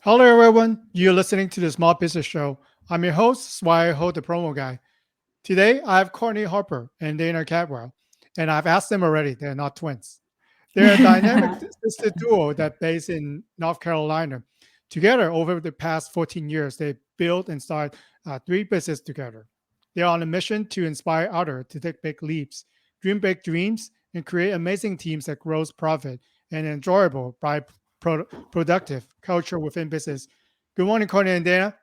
Hello, everyone. You're listening to the Small Business Show. I'm your host, Swire Ho, the promo guy. Today, I have Courtney Harper and Dana Cadwell, and I've asked them already. They're not twins. They're a dynamic sister duo that based in North Carolina. Together, over the past 14 years, they built and started three businesses together. They're on a mission to inspire others to take big leaps, dream big dreams, and create amazing teams that grows profit and enjoyable by productive culture within business. Good morning, Courtney and Dana.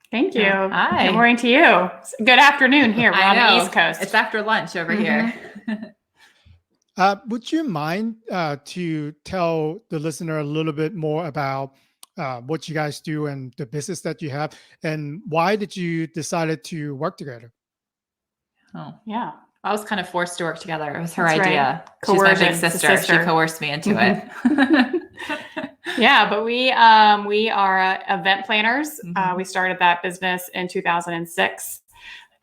Thank you. Hi. Good morning to you. Good afternoon here. We're on the East Coast. It's after lunch over here. Would you mind to tell the listener a little bit more about what you guys do and the business that you have, and why did you decided to work together? Oh, yeah. I was kind of forced to work together. It was her That's idea. Right. She's my big Coercion, sister. She coerced me into it. Yeah, but we are event planners. We started that business in 2006.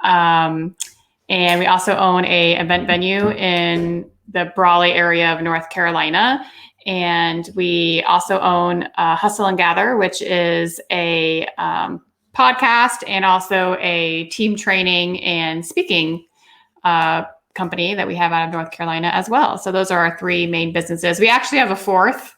And we also own a event venue in the Raleigh area of North Carolina. And we also own Hustle and Gather, which is a podcast and also a team training and speaking company that we have out of North Carolina as well. So those are our three main businesses. We actually have a fourth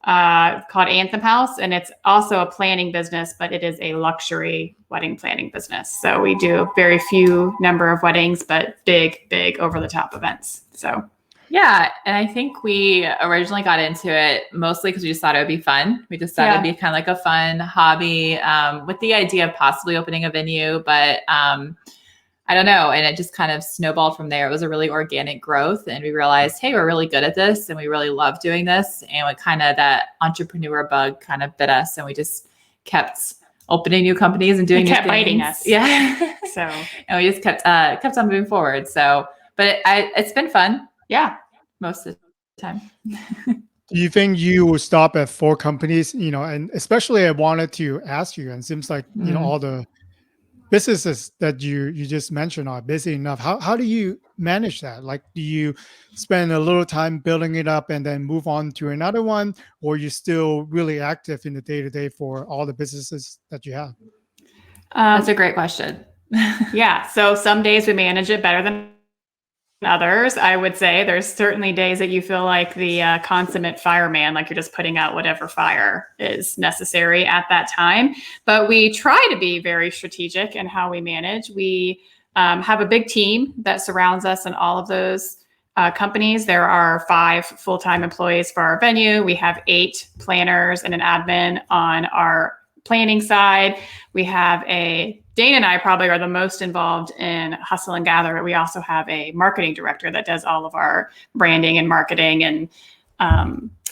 called Anthem House, and it's also a planning business, but it is a luxury wedding planning business. So we do a very few number of weddings, but big over the top events. So yeah. And I think we originally got into it mostly because we just thought it would be fun. We just thought it'd be kind of like a fun hobby with the idea of possibly opening a venue, but I don't know. And it just kind of snowballed from there. It was a really organic growth. And we realized, hey, we're really good at this and we really love doing this. And what kind of that entrepreneur bug kind of bit us. And we just kept opening new companies and doing new things. Biting us. Yeah. So, and we just kept on moving forward. So, but it's been fun. Yeah. Most of the time. Do you think you will stop at 4 companies? And especially I wanted to ask you, and it seems like, all the businesses that you just mentioned are busy enough. How do you manage that? Like, do you spend a little time building it up and then move on to another one, or are you still really active in the day-to-day for all the businesses that you have? That's a great question. Yeah. So some days we manage it better than others. I would say there's certainly days that you feel like the consummate fireman, like you're just putting out whatever fire is necessary at that time. But we try to be very strategic in how we manage. We have a big team that surrounds us in all of those companies. There are 5 full-time employees for our venue. We have 8 planners and an admin on our planning side. We have Dana and I probably are the most involved in Hustle and Gather. We also have a marketing director that does all of our branding and marketing and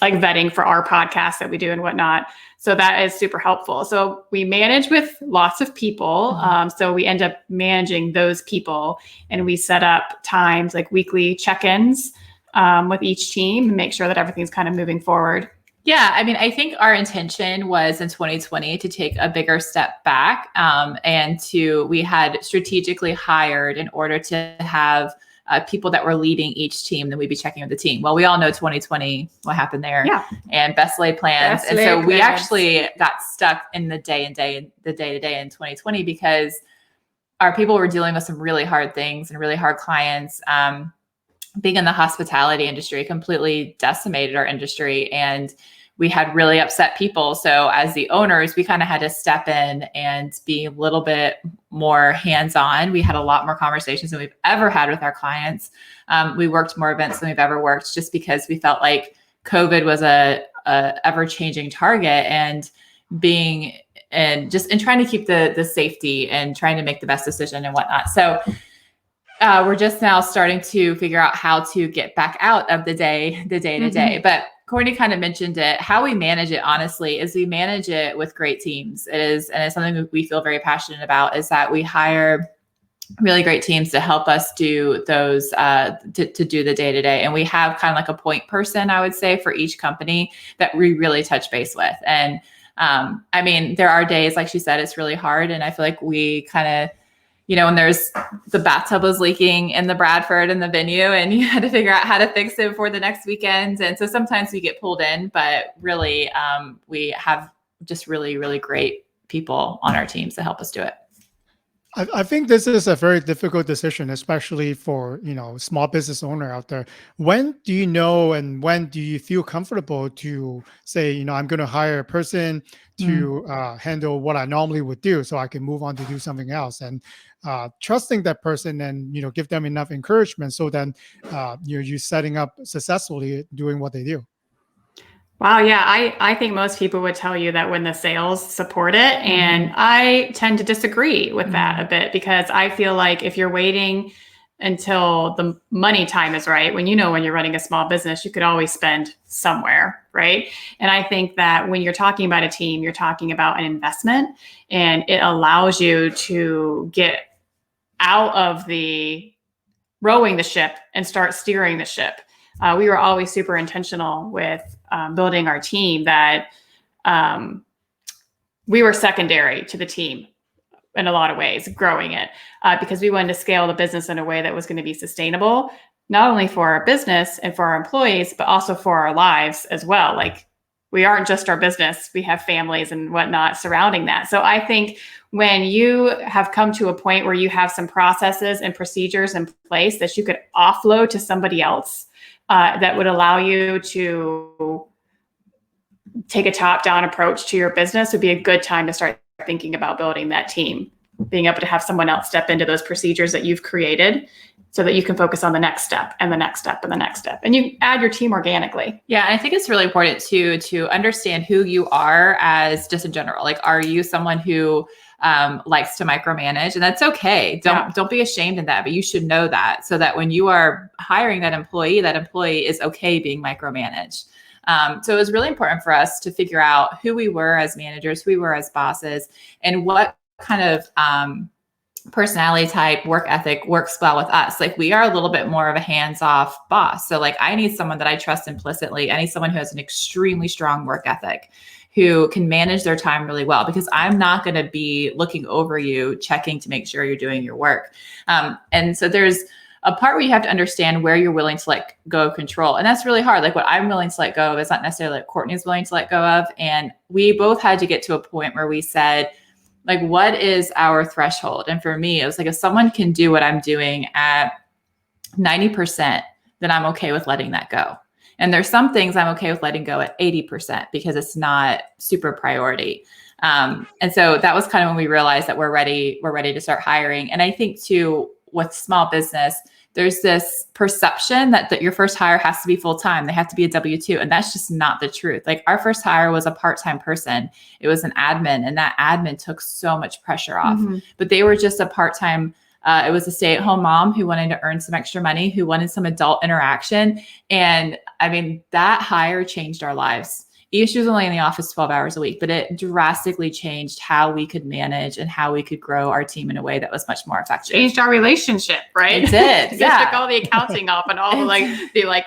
like vetting for our podcast that we do and whatnot. So that is super helpful. So we manage with lots of people. So we end up managing those people, and we set up times like weekly check-ins with each team and make sure that everything's kind of moving forward. Yeah, I mean, I think our intention was in 2020 to take a bigger step back, and we had strategically hired in order to have people that were leading each team. Then we'd be checking with the team. Well, we all know 2020, what happened there, and best laid plans. We actually got stuck in the day-to-day in 2020 because our people were dealing with some really hard things and really hard clients. Being in the hospitality industry completely decimated our industry, and we had really upset people. So as the owners, we kind of had to step in and be a little bit more hands-on. We had a lot more conversations than we've ever had with our clients. We worked more events than we've ever worked just because we felt like COVID was a ever-changing target, and trying to keep the safety and trying to make the best decision and whatnot. So we're just now starting to figure out how to get back out of the day-to-day. But Courtney kind of mentioned it. How we manage it, honestly, is we manage it with great teams. And it's something that we feel very passionate about, is that we hire really great teams to help us do those, to do the day-to-day. And we have kind of like a point person, I would say, for each company that we really touch base with. And I mean, there are days, like she said, it's really hard. And I feel like we kind of, when there's the bathtub was leaking in the Bradford in the venue, and you had to figure out how to fix it for the next weekend. And so sometimes we get pulled in, but really we have just really, really great people on our teams to help us do it. I think this is a very difficult decision, especially for, small business owner out there. When do you know and when do you feel comfortable to say, I'm going to hire a person to handle what I normally would do so I can move on to do something else, and trusting that person and, give them enough encouragement so then you're setting up successfully doing what they do. Wow. Yeah. I think most people would tell you that when the sales support it. And I tend to disagree with that a bit, because I feel like if you're waiting until the money time is right, when you're running a small business, you could always spend somewhere. Right. And I think that when you're talking about a team, you're talking about an investment, and it allows you to get out of the rowing the ship and start steering the ship. We were always super intentional with building our team, that we were secondary to the team in a lot of ways, growing it, because we wanted to scale the business in a way that was going to be sustainable, not only for our business and for our employees, but also for our lives as well. Like, we aren't just our business, we have families and whatnot surrounding that. So I think when you have come to a point where you have some processes and procedures in place that you could offload to somebody else, that would allow you to take a top-down approach to your business, would be a good time to start thinking about building that team, being able to have someone else step into those procedures that you've created so that you can focus on the next step and the next step and the next step. And you add your team organically. Yeah. And I think it's really important to understand who you are as just in general. Like, are you someone who likes to micromanage? And that's okay. Don't be ashamed of that, but you should know that, so that when you are hiring that employee is okay being micromanaged. So it was really important for us to figure out who we were as managers, who we were as bosses, and what kind of personality type, work ethic works well with us. Like, we are a little bit more of a hands-off boss. So like, I need someone that I trust implicitly. I need someone who has an extremely strong work ethic, who can manage their time really well, because I'm not going to be looking over you, checking to make sure you're doing your work. And so there's a part where you have to understand where you're willing to let go of control. And that's really hard. Like, what I'm willing to let go of is not necessarily what Courtney's willing to let go of. And we both had to get to a point where we said, like, what is our threshold? And for me, it was like, if someone can do what I'm doing at 90%, then I'm okay with letting that go. And there's some things I'm okay with letting go at 80% because it's not super priority. And so that was kind of when we realized that we're ready to start hiring. And I think too, with small business, there's this perception that your first hire has to be full-time. They have to be a W-2. And that's just not the truth. Like, our first hire was a part-time person. It was an admin, and that admin took so much pressure off. But they were just a part-time. It was a stay-at-home mom who wanted to earn some extra money, who wanted some adult interaction. And I mean, that hire changed our lives. She was only in the office 12 hours a week, but it drastically changed how we could manage and how we could grow our team in a way that was much more effective. Changed our relationship, right? It did. Just took all the accounting off and all the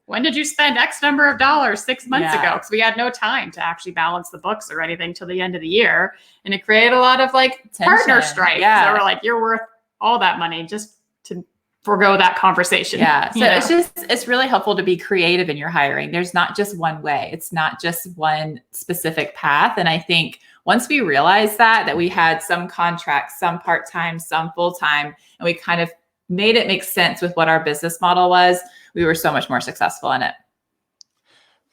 when did you spend X number of dollars 6 months ago? Because we had no time to actually balance the books or anything till the end of the year. And it created a lot of partner strife. Yeah. So we're like, you're worth all that money just to forego that conversation. Yeah. So it's really helpful to be creative in your hiring. There's not just one way. It's not just one specific path. And I think once we realized that we had some contracts, some part-time, some full-time, and we kind of made it make sense with what our business model was, we were so much more successful in it.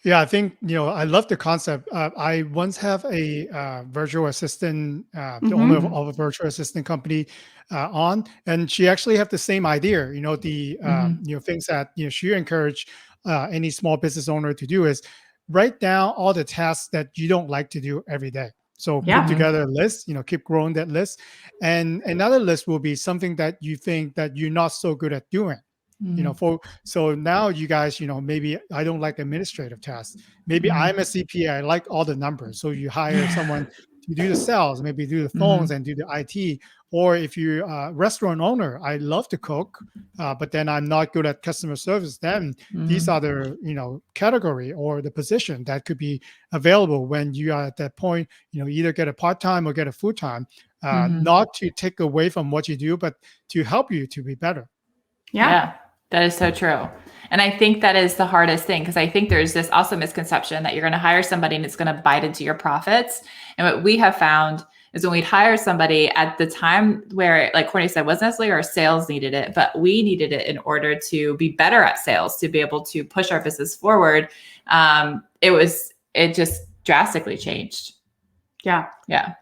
Yeah, I think, I love the concept. I once have a virtual assistant, the owner of a virtual assistant company on, and she actually have the same idea. Things that, she encouraged any small business owner to do is write down all the tasks that you don't like to do every day. So put together a list, keep growing that list. And another list will be something that you think that you're not so good at doing. So now you guys, maybe I don't like administrative tasks. Maybe I'm a CPA. I like all the numbers. So you hire someone to do the sales, maybe do the phones and do the IT. Or if you're a restaurant owner, I love to cook, but then I'm not good at customer service. Then these are the, category or the position that could be available when you are at that point, either get a part-time or get a full-time, not to take away from what you do, but to help you to be better. Yeah. That is so true. And I think that is the hardest thing, because I think there's this also misconception that you're going to hire somebody and it's going to bite into your profits. And what we have found is when we'd hire somebody at the time where, like Courtney said, wasn't necessarily our sales needed it, but we needed it in order to be better at sales, to be able to push our business forward. It just drastically changed. Yeah. Yeah.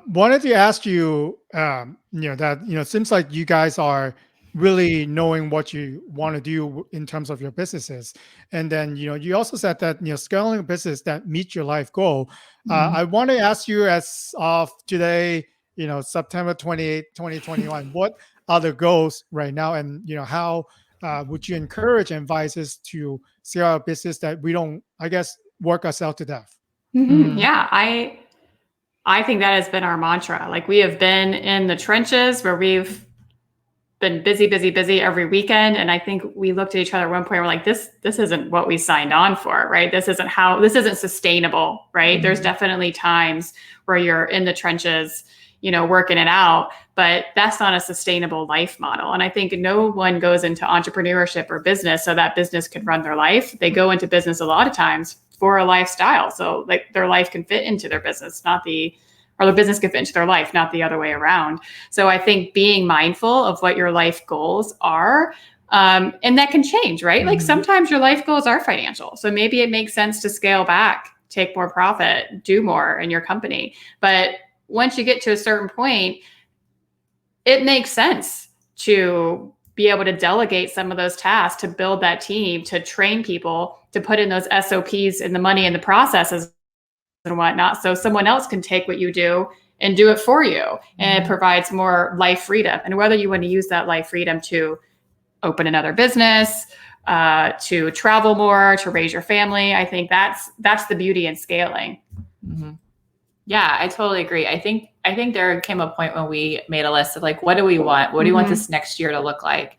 Wanted to ask you, it seems like you guys are really knowing what you want to do in terms of your businesses. And then, you also said that, scaling a business that meets your life goal. I want to ask you, as of today, September 28, 2021, what are the goals right now? And, how would you encourage and advise us to scale a business that we don't, I guess, work ourselves to death? Yeah, I think that has been our mantra. Like, we have been in the trenches where we've been busy every weekend. And I think we looked at each other at one point, we're like, this isn't what we signed on for, right? This isn't sustainable, right? There's definitely times where you're in the trenches, working it out, but that's not a sustainable life model. And I think no one goes into entrepreneurship or business so that business can run their life. They go into business a lot of times for a lifestyle. So like their life can fit into their business, or their business can fit into their life, not the other way around. So I think being mindful of what your life goals are, and that can change, right? Like sometimes your life goals are financial. So maybe it makes sense to scale back, take more profit, do more in your company. But once you get to a certain point, it makes sense to be able to delegate some of those tasks, to build that team, to train people, to put in those SOPs and the money and the processes and whatnot, so someone else can take what you do and do it for you. And it provides more life freedom. And whether you want to use that life freedom to open another business, to travel more, to raise your family, I think that's the beauty in scaling. Yeah, I totally agree. I think there came a point when we made a list of like, what do we want? What do you want this next year to look like?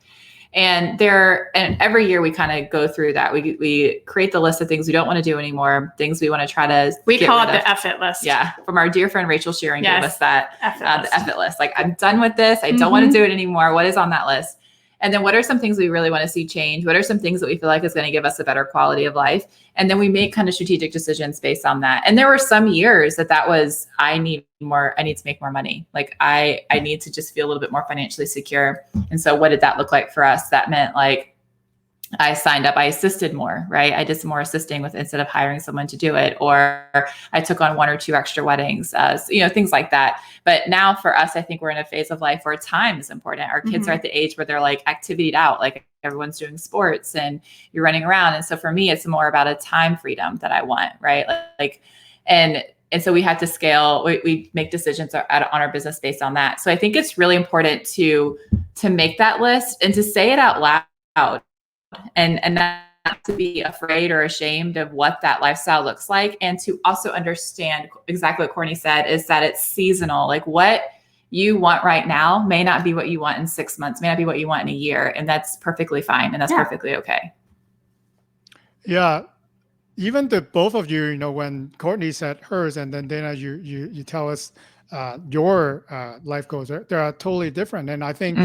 And every year we kind of go through that. We create the list of things we don't want to do anymore, things we want to try to. We call it the F it list. Yeah, from our dear friend Rachel Shearing gave us that the F it list. Like, I'm done with this. I don't want to do it anymore. What is on that list? And then what are some things we really want to see change? What are some things that we feel like is going to give us a better quality of life? And then we make kind of strategic decisions based on that. And there were some years that was, I need to make more money. Like I need to just feel a little bit more financially secure. And so what did that look like for us? That meant like, I signed up, I assisted more, right? I did some more assisting instead of hiring someone to do it, or I took on 1 or 2 extra weddings, things like that. But now for us, I think we're in a phase of life where time is important. Our kids are at the age where they're like activitied out, like everyone's doing sports and you're running around. And so for me, it's more about a time freedom that I want, right? And so we had to scale, we make decisions on our business based on that. So I think it's really important to make that list and to say it out loud. And not to be afraid or ashamed of what that lifestyle looks like. And to also understand exactly what Courtney said, is that it's seasonal. Like what you want right now may not be what you want in 6 months, may not be what you want in a year. And that's perfectly fine. And that's perfectly okay. Yeah. Even the both of you, when Courtney said hers and then Dana, you tell us your life goals, they're totally different. And I think,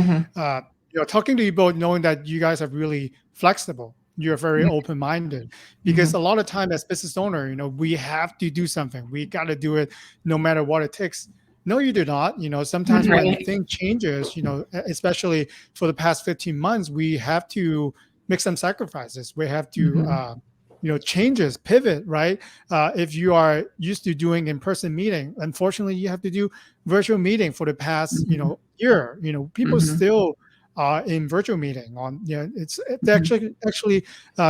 talking to you both, knowing that you guys are really flexible, you're very open-minded, because a lot of time as business owner, we have to do something. We got to do it no matter what it takes. No, you do not. Sometimes when things changes, especially for the past 15 months, we have to make some sacrifices. We have to, changes, pivot, right? If you are used to doing in-person meeting, unfortunately, you have to do virtual meeting for the past, year. People still in virtual meeting on, it's actually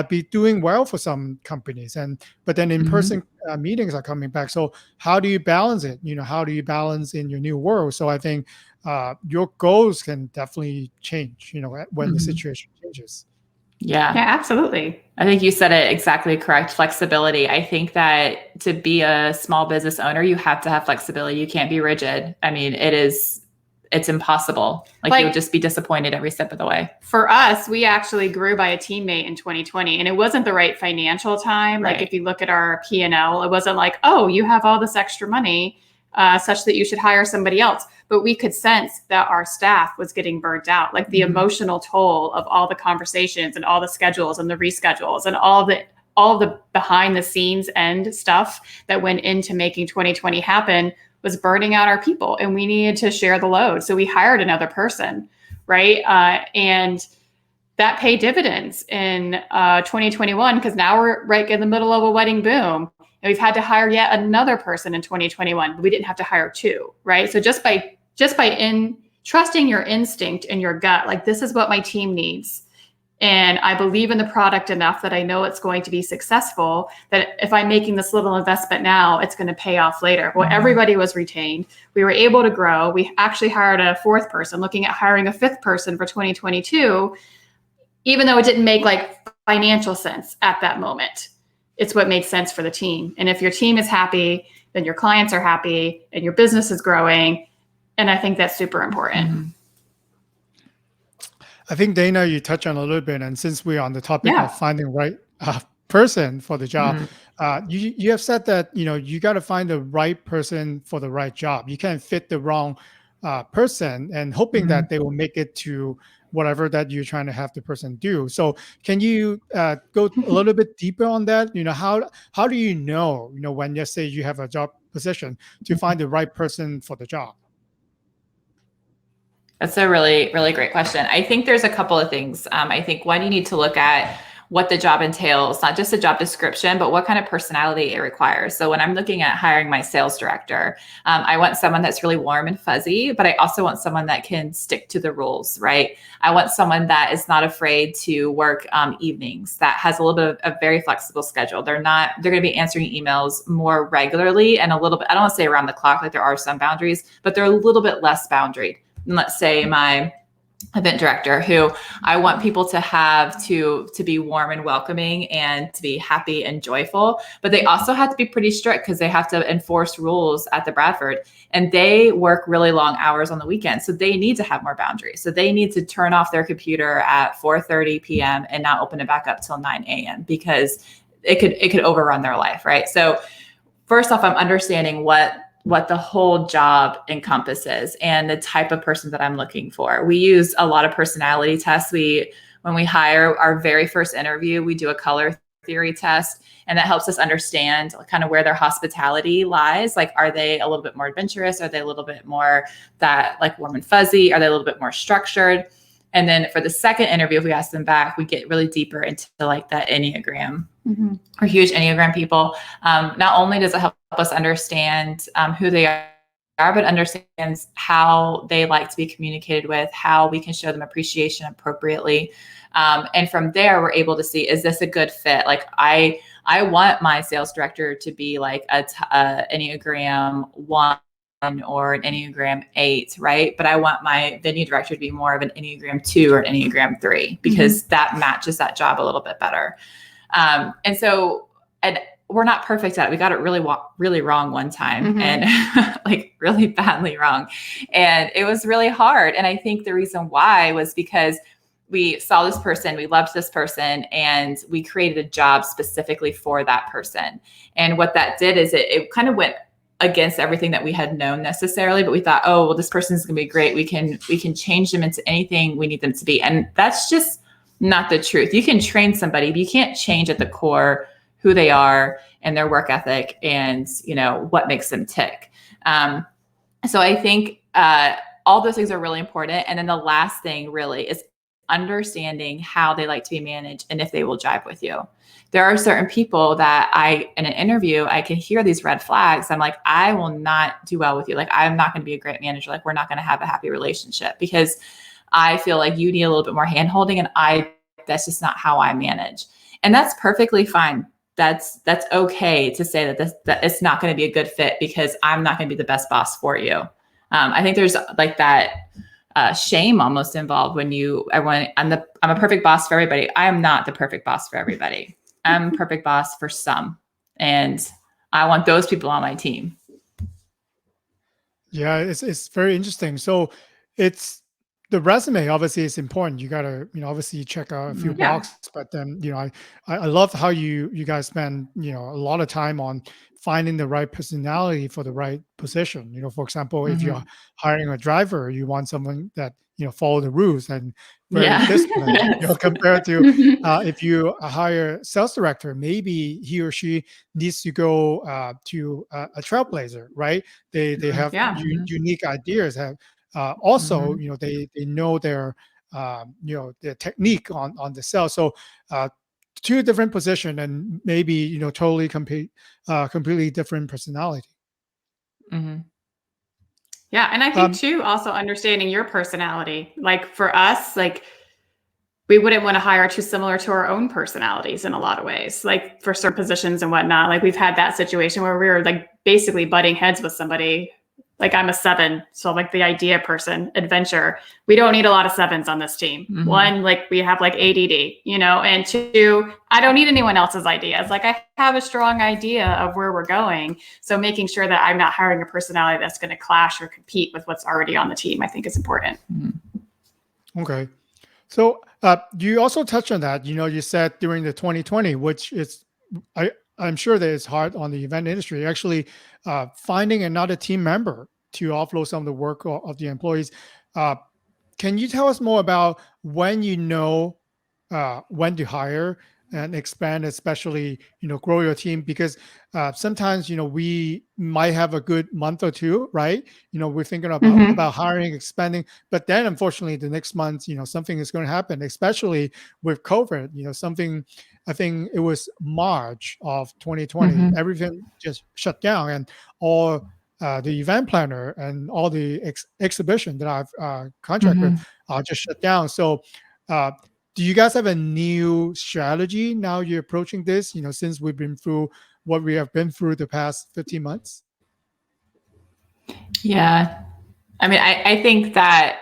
be doing well for some companies, but then in-person meetings are coming back. So how do you balance it? How do you balance in your new world? So I think your goals can definitely change, when the situation changes. Yeah, absolutely. I think you said it exactly correct. Flexibility. I think that to be a small business owner, you have to have flexibility. You can't be rigid. I mean, it's impossible. Like you'll just be disappointed every step of the way. For us, we actually grew by a teammate in 2020, and it wasn't the right financial time. Right. Like if you look at our P&L, it wasn't like, oh, you have all this extra money. such that you should hire somebody else. But we could sense that our staff was getting burnt out, like the emotional toll of all the conversations and all the schedules and the reschedules and all the behind the scenes end stuff that went into making 2020 happen was burning out our people, and we needed to share the load. So we hired another person, right? And that paid dividends in 2021, because now we're right in the middle of a wedding boom. And we've had to hire yet another person in 2021, but we didn't have to hire two, right? So just by trusting your instinct and your gut, like, this is what my team needs. And I believe in the product enough that I know it's going to be successful, that if I'm making this little investment now, it's going to pay off later. Well, everybody was retained. We were able to grow. We actually hired a fourth person, looking at hiring a fifth person for 2022, even though it didn't make like financial sense at that moment. It's what makes sense for the team. And if your team is happy, then your clients are happy and your business is growing. And I think that's super important. I think, Dana, you touched on a little bit, and since we're on the topic of finding the right person for the job, you have said that, you got to find the right person for the right job. You can't fit the wrong person and hoping that they will make it to whatever that you're trying to have the person do. So can you go a little bit deeper on that? How do you know, when you say you have a job position, to find the right person for the job? That's a really, really great question. I think there's a couple of things. I think one, you need to look at what the job entails, not just a job description, but what kind of personality it requires. So when I'm looking at hiring my sales director, I want someone that's really warm and fuzzy, but I also want someone that can stick to the rules, right? I want someone that is not afraid to work evenings, that has a little bit of a very flexible schedule. They're going to be answering emails more regularly and a little bit, I don't want to say around the clock, like there are some boundaries, but they're a little bit less boundaried. And let's say my event director, who I want people to have to be warm and welcoming and to be happy and joyful, but they also have to be pretty strict because they have to enforce rules at the Bradford, and they work really long hours on the weekend. So they need to have more boundaries. So they need to turn off their computer at 4:30 p.m. and not open it back up till 9 a.m. because it could overrun their life, right? So first off, I'm understanding what the whole job encompasses and the type of person that I'm looking for. We use a lot of personality tests. When we hire our very first interview, we do a color theory test, and that helps us understand kind of where their hospitality lies. Like, are they a little bit more adventurous? Are they a little bit more that like warm and fuzzy? Are they a little bit more structured? And then for the second interview, if we ask them back, we get really deeper into like that Enneagram. We're huge Enneagram people. Not only does it help us understand who they are, but understands how they like to be communicated with, how we can show them appreciation appropriately. And from there, we're able to see, is this a good fit? Like I want my sales director to be like a Enneagram 1 or an Enneagram 8, right? But I want my venue director to be more of an Enneagram 2 or an Enneagram 3, because that matches that job a little bit better. And we're not perfect at it. We got it really wrong one time, and like really badly wrong. And it was really hard. And I think the reason why was because we saw this person, we loved this person, and we created a job specifically for that person. And what that did is it kind of went against everything that we had known necessarily, but we thought, oh, well, this person's going to be great. We can change them into anything we need them to be. And that's just not the truth. You can train somebody, but you can't change at the core who they are and their work ethic and, what makes them tick. So I think all those things are really important. And then the last thing really is understanding how they like to be managed and if they will jive with you. There are certain people that in an interview, I can hear these red flags. I'm like, I will not do well with you. Like, I'm not going to be a great manager. Like, we're not going to have a happy relationship because I feel like you need a little bit more handholding, and that's just not how I manage. And that's perfectly fine. That's okay to say that it's not going to be a good fit because I'm not going to be the best boss for you. I think there's like that shame almost involved when I'm a perfect boss for everybody. I am not the perfect boss for everybody. I'm a perfect boss for some, and I want those people on my team. Yeah, it's very interesting. So it's the resume obviously is important. You gotta, obviously check out a few Mhm. Yeah. boxes, but then, I love how you guys spend, a lot of time on finding the right personality for the right position. For example, if you're Mhm. hiring a driver, you want someone that, follow the rules and very Yeah. disciplined, Yes. compared to if you hire sales director, maybe he or she needs to go to a trailblazer, right? They Mhm. have Yeah. Mhm. unique ideas, have also, Mhm. they know their their technique on the cell. So two different position and maybe totally completely different personality. Mhm. Yeah. And I think Um, too, also understanding your personality. Like for us, like we wouldn't want to hire too similar to our own personalities in a lot of ways, like for certain positions and whatnot. Like we've had that situation where we were like basically butting heads with somebody. Like I'm a 7, so like the idea person, adventure. We don't need a lot of 7s on this team. Mhm. 1, like we have like ADD, and 2, I don't need anyone else's ideas. Like I have a strong idea of where we're going. So making sure that I'm not hiring a personality that's going to clash or compete with what's already on the team, I think is important. Mhm. okay. So you also touched on that. You said during the 2020, which is, I'm sure that it's hard on the event industry, actually finding another team member to offload some of the work of the employees. Uh, can you tell us more about when when to hire and expand, especially grow your team? Because sometimes we might have a good month or two, right? We're thinking Mm-hmm. about hiring, expanding, but then unfortunately the next month something is going to happen, especially with COVID. Something, I think it was March of 2020, Mhm. everything just shut down, and all the event planner and all the exhibition that I've contract with Mhm. just shut down. So, uh, do you guys have a new strategy now you're approaching this? Since we've been through what we have been through the past 15 months. Yeah. I mean, I think that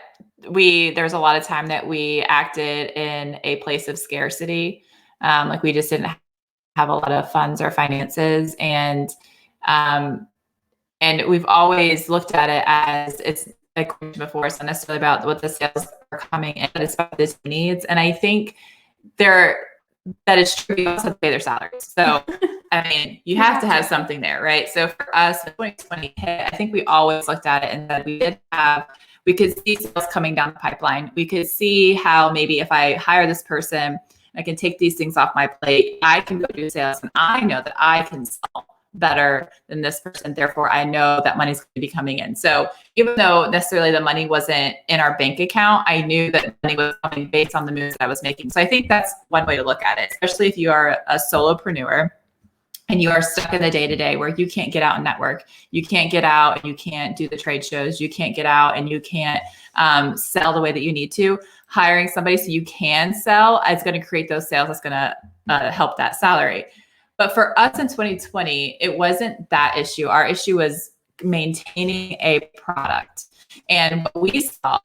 there's a lot of time that we acted in a place of scarcity. Like we just didn't have a lot of funds or finances. Um, and we've always looked at it as it's like before, it's not necessarily about what the sales are coming in, but it's about the needs. And I think there that is true. You also have to pay their salaries. So, I mean, you have to have something there, right? So for us, when 2020 hit, I think we always looked at it and said we could see sales coming down the pipeline. We could see how maybe if I hire this person, I can take these things off my plate. I can go do sales and I know that I can sell better than this person. Therefore, I know that money's going to be coming in. So even though necessarily the money wasn't in our bank account, I knew that money was coming based on the moves that I was making. So I think that's one way to look at it, especially if you are a solopreneur and you are stuck in the day-to-day where you can't get out and network. You can't get out and you can't do the trade shows. You can't get out and you can't sell the way that you need to. Hiring somebody so you can sell is going to create those sales. That's going to help that salary. But for us in 2020, it wasn't that issue. Our issue was maintaining a product. And what we saw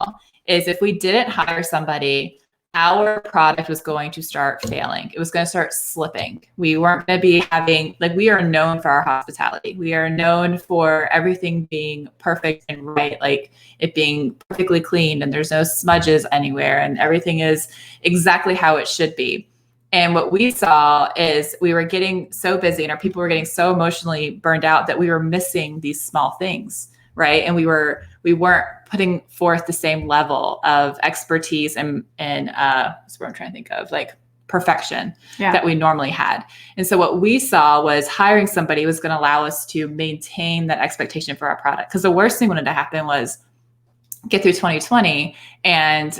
is if we didn't hire somebody, our product was going to start failing. It was going to start slipping. We weren't going to be having, like, we are known for our hospitality. We are known for everything being perfect and right, like it being perfectly clean and there's no smudges anywhere and everything is exactly how it should be. And what we saw is we were getting so busy and our people were getting so emotionally burned out that we were missing these small things, right? And we weren't putting forth the same level of expertise and what's what I'm trying to think of, like perfection that we normally had. And so what we saw was hiring somebody was going to allow us to maintain that expectation for our product. Because the worst thing wanted to happen was get through 2020 and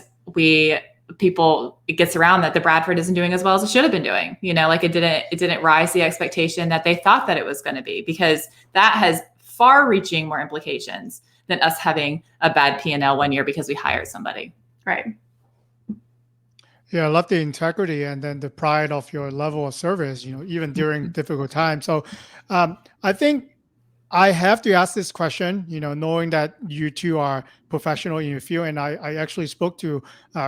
it gets around that the Bradford isn't doing as well as it should have been doing. Like it didn't rise the expectation that they thought that it was going to be, because that has far-reaching more implications than us having a bad P&L one year because we hired somebody. Right. Yeah, I love the integrity and then the pride of your level of service, even during difficult times. So I think I have to ask this question, knowing that you two are professional in your field. And I actually spoke to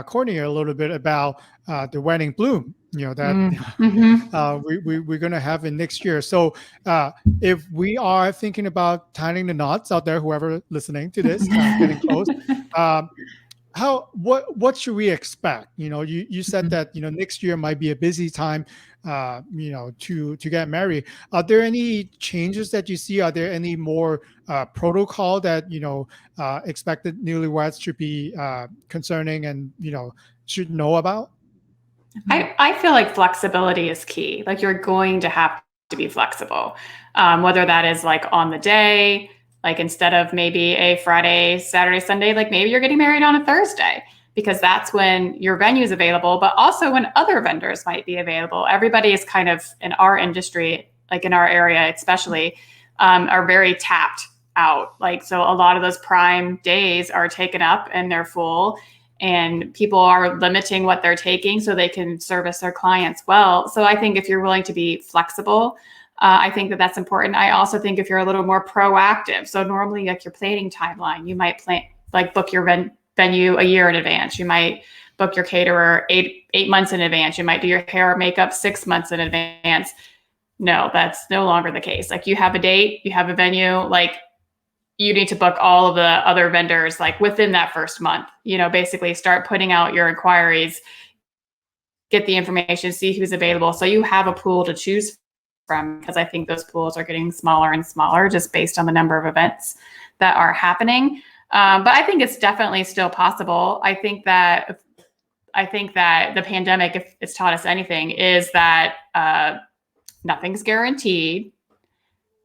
Courtney a little bit about the wedding bloom, that we're going to have in next year. So if we are thinking about tying the knots out there, whoever listening to this, getting close, what should we expect? You said that next year might be a busy time, to get married. Are there any changes that you see? Are there any more protocol that expected newlyweds should be concerning and should know about? I feel like flexibility is key. Like you're going to have to be flexible, whether that is like on the day, like instead of maybe a Friday, Saturday, Sunday, like maybe you're getting married on a Thursday because that's when your venue is available, but also when other vendors might be available. Everybody is kind of in our industry, like in our area especially, are very tapped out. Like, so a lot of those prime days are taken up and they're full. And people are limiting what they're taking so they can service their clients well. So I think if you're willing to be flexible, I think that that's important. I also think if you're a little more proactive, so normally like your planning timeline, you might book your venue a year in advance. You might book your caterer eight months in advance. You might do your hair or makeup 6 months in advance. No, that's no longer the case. Like you have a date, you have a venue, like you need to book all of the other vendors like within that first month, basically start putting out your inquiries, get the information, see who's available. So you have a pool to choose from, because I think those pools are getting smaller and smaller just based on the number of events that are happening. But I think it's definitely still possible. I think that the pandemic, if it's taught us anything, is that nothing's guaranteed.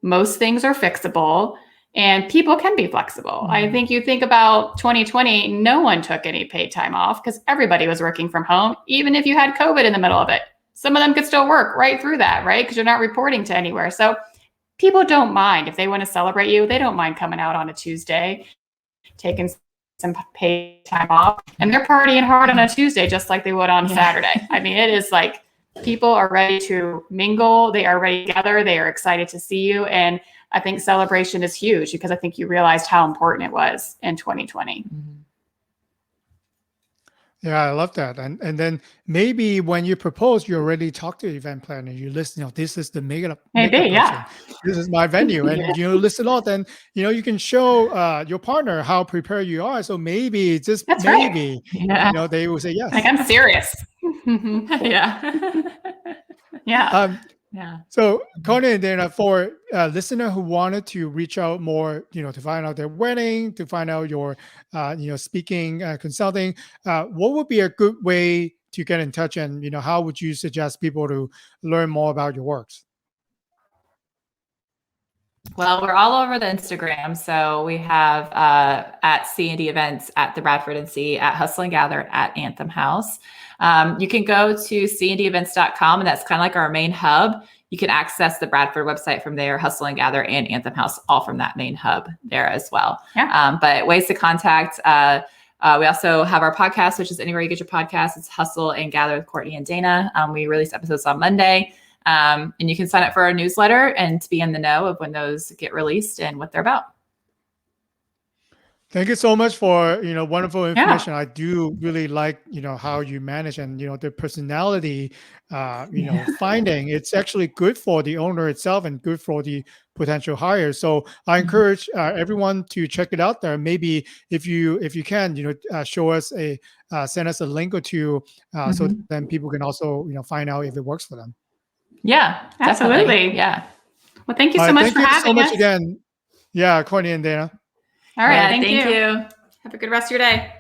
Most things are fixable. And people can be flexible. I think you think about 2020, no one took any paid time off because everybody was working from home, even if you had COVID in the middle of it. Some of them could still work right through that, right? Because you're not reporting to anywhere. So people don't mind if they want to celebrate you. They don't mind coming out on a Tuesday, taking some paid time off, and they're partying hard on a Tuesday, just like they would on Saturday. I mean, it is like people are ready to mingle. They are ready to gather. They are excited to see you. And I think celebration is huge because I think you realized how important it was in 2020. Yeah, I love that. And then maybe when you propose, you already talk to the event planner. You listen, this is the makeup Maybe, person. This is my venue. And you listen all, then you can show your partner how prepared you are. So maybe, just That's maybe, right. they will say yes. Like, I'm serious. Yeah. Yeah. Yeah. So Courtney and Dana, for a listener who wanted to reach out more, to find out their wedding, to find out your, speaking, consulting, what would be a good way to get in touch? And, how would you suggest people to learn more about your works? Well, we're all over the Instagram. So we have at C&D Events, at the Bradford NC, at Hustle and Gather, at Anthem House. You can go to cndevents.com, and that's kind of like our main hub. You can access the Bradford website from there, Hustle and Gather and Anthem House, all from that main hub there as well. Yeah. But ways to contact, we also have our podcast, which is anywhere you get your podcast. It's Hustle and Gather with Courtney and Dana. We release episodes on Monday. And you can sign up for our newsletter and to be in the know of when those get released and what they're about. Thank you so much for, wonderful information. I do really like, how you manage and, the personality, finding. It's actually good for the owner itself and good for the potential hires. So I encourage everyone to check it out there. Maybe if you can, show us send us a link or two, so then people can also, find out if it works for them. Yeah, absolutely. Definitely. Yeah. Well, thank you so much for having us. Thank you so much again. Yeah, Courtney and Dana. All right. Thank you. Have a good rest of your day.